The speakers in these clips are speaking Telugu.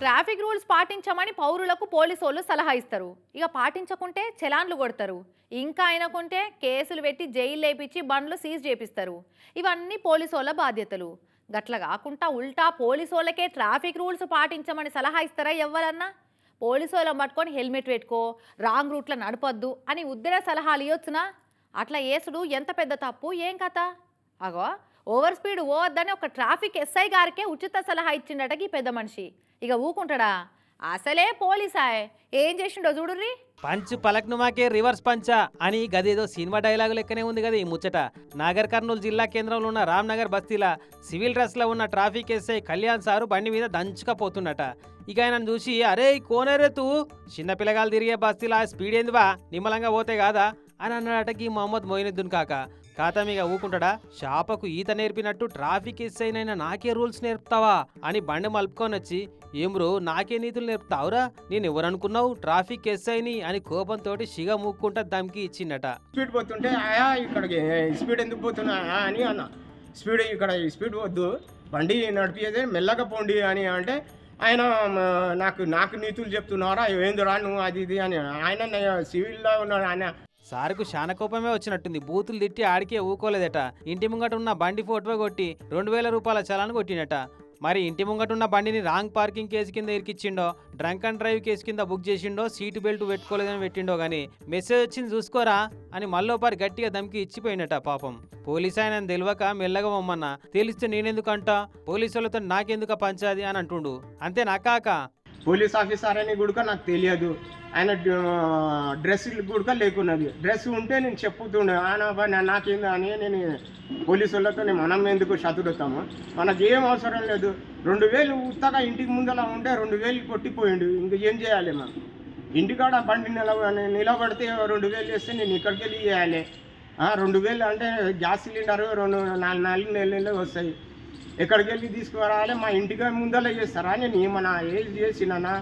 ట్రాఫిక్ రూల్స్ పాటించమని పౌరులకు పోలీసోళ్ళు సలహా ఇస్తారు. ఇక పాటించకుంటే చలాన్లు కొడతారు. ఇంకా అయినకుంటే కేసులు పెట్టి జైలు లేపించి బండ్లు సీజ్ చేపిస్తారు. ఇవన్నీ పోలీసోళ్ళ బాధ్యతలు. గట్ల కాకుండా ఉల్టా పోలీసోళ్ళకే ట్రాఫిక్ రూల్స్ పాటించమని సలహా ఇస్తారా ఎవ్వరన్నా? పోలీసోళ్ళని పట్టుకొని హెల్మెట్ పెట్టుకో, రాంగ్ రూట్లో నడపొద్దు అని ఉద్దిన సలహాలు ఇవ్వచ్చునా? అట్లా ఏసుడు ఎంత పెద్ద తప్పు, ఏం కథ? అగో ఓవర్ స్పీడ్ పోవద్దని ఒక ట్రాఫిక్ ఎస్ఐ గారికే ఉచిత సలహా ఇచ్చిండట ఈ పెద్ద మనిషి. ఇక ఊకుంటాడా? అసలే పోలీసాయ్ ఏం చేసిండో చూడుర్రి. పంచ్ పలక్ను మాకే రివర్స్ పంచా అని గదేదో సినిమా డైలాగు లెక్కనే ఉంది కదా ఈ ముచ్చట. నాగర్ కర్నూలు జిల్లా కేంద్రంలో ఉన్న రామ్నగర్ బస్తీలా సివిల్ డ్రెస్లో ఉన్న ట్రాఫిక్ ఎస్ఐ కళ్యాణ్ సారు బండి మీద దంచుకపోతుండట. ఇక ఆయన చూసి అరే కోనేరెత్తు చిన్నపిల్లగాలు తిరిగే బస్తీలా స్పీడ్ ఏందివా, నిమ్మలంగా పోతే కాదా అని అన్నాడటకి మొహమ్మద్ మొయినుద్దీన్ కాక. కాతమిగా ఊకుంటాడా? షాపకు ఈత నేర్పినట్టు ట్రాఫిక్ ఎస్ఐనైనా నాకే రూల్స్ నేర్పుతావా అని బండి మలుపుకొని వచ్చి, ఏం బ్రో నాకే నీతులు నేర్పుతావురా, నేను ఎవరనుకున్నావు ట్రాఫిక్ ఎస్ఐని అని కోపంతో షిగ మూక్కుంటా దమ్కి ఇచ్చిండట. స్పీడ్ పోతుంటే ఆయా ఇక్కడికి స్పీడ్ ఎందుకు పోతున్నా అని అన్న. స్పీడ్ ఇక్కడ స్పీడ్ వద్దు, బండి నడిపితే మెల్లగా పోండి అని అంటే ఆయన నాకు నీతులు చెప్తున్నారా ఏందిరా నువ్వు అది ఇది అని. ఆయన సివిల్లో ఉన్నాడు. ఆయన సార్కు శాన కోపమే వచ్చినట్టుంది. బూతులు తిట్టి ఆడికే ఊకోలేదట. ఇంటి ముంగట ఉన్న బండి ఫోటో కొట్టి 2000 రూపాయల చలాను కొట్టినట. మరి ఇంటి ముంగట ఉన్న బండిని రాంగ్ పార్కింగ్ కేసు కింద ఇరికిచ్చిండో, డ్రంక్ అండ్ డ్రైవ్ కేసు కింద బుక్ చేసిండో, సీటు బెల్ట్ పెట్టుకోలేదని పెట్టిండో గానీ మెసేజ్ వచ్చింది చూసుకోరా అని మళ్ళోపారి గట్టిగా దమ్కి ఇచ్చిపోయినట. పాపం పోలీసు ఆయన తెలియక మెల్లగా పొమ్మన్నా, తెలిస్తే నేనెందుకంటా, పోలీసులతో నాకెందుక పంచాది అని అంటుండు. అంతే నాకాక పోలీస్ ఆఫీసర్ అని కూడా నాకు తెలియదు. ఆయన డ్రెస్ కూడా లేకున్నది. డ్రెస్ ఉంటే నేను చెప్పుతుండే ఆయన నాకేంది అని. నేను పోలీసు వాళ్ళతో మనం ఎందుకు చదువుతాము, మనకి ఏం అవసరం లేదు. 2000 ఉత్తగా ఇంటికి ముందలా ఉంటే 2000 కొట్టిపోయిండు. ఇంక ఏం చేయాలి మనం? ఇంటికాడ బండి నిలబడితే 2000 వేస్తే నేను ఇక్కడికి వెళ్ళి చేయాలి. 2000 అంటే గ్యాస్ సిలిండర్ 4 నెలలు వస్తాయి. ఎక్కడికి వెళ్ళి తీసుకురావాలి? మా ఇంటికి ముందలా చేస్తారా? నేను ఏమన్నా ఏది చేసినా?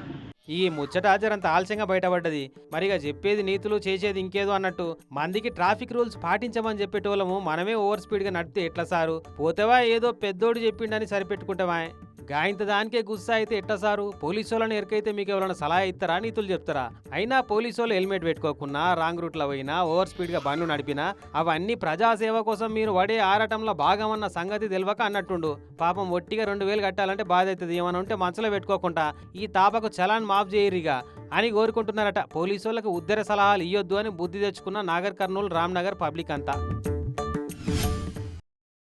ఈ ముచ్చట జరంత ఆలస్యంగా బయటపడ్డది. మరిగా చెప్పేది నీతులు చేసేది ఇంకేదో అన్నట్టు మందికి ట్రాఫిక్ రూల్స్ పాటించమని చెప్పేటోళ్ళము మనమే ఓవర్ స్పీడ్గా నడిపితే ఎట్లా సారు? పోతేవా ఏదో పెద్దోడు చెప్పిండని సరిపెట్టుకుంటావా? గాయంత దానికే గుస్సా అయితే ఎట్లా సారు? పోలీసు వాళ్ళని ఎరకైతే మీకు ఎవరైనా సలహా ఇస్తారా, నీతులు చెప్తారా? అయినా పోలీసు వాళ్ళు హెల్మెట్ పెట్టుకోకున్నా, రాంగ్ రూట్లో పోయినా, ఓవర్ స్పీడ్గా బండ్లు నడిపినా అవన్నీ ప్రజాసేవ కోసం మీరు వడే ఆరాటంలో భాగమన్న సంగతి తెలియక అన్నట్టుండు. పాపం ఒట్టిగా 2000 కట్టాలంటే బాధ అవుతుంది. ఏమైనా ఉంటే మనసులో పెట్టుకోకుండా ఈ తాపకు చలాన్ మాఫ్ చేయరిగా అని కోరుకుంటున్నారట. పోలీసు వాళ్ళకి ఉద్దర సలహాలు ఇయ్యొద్దు అని బుద్ధి తెచ్చుకున్న నాగర్ కర్నూలు రామ్నగర్ పబ్లిక్ అంతా.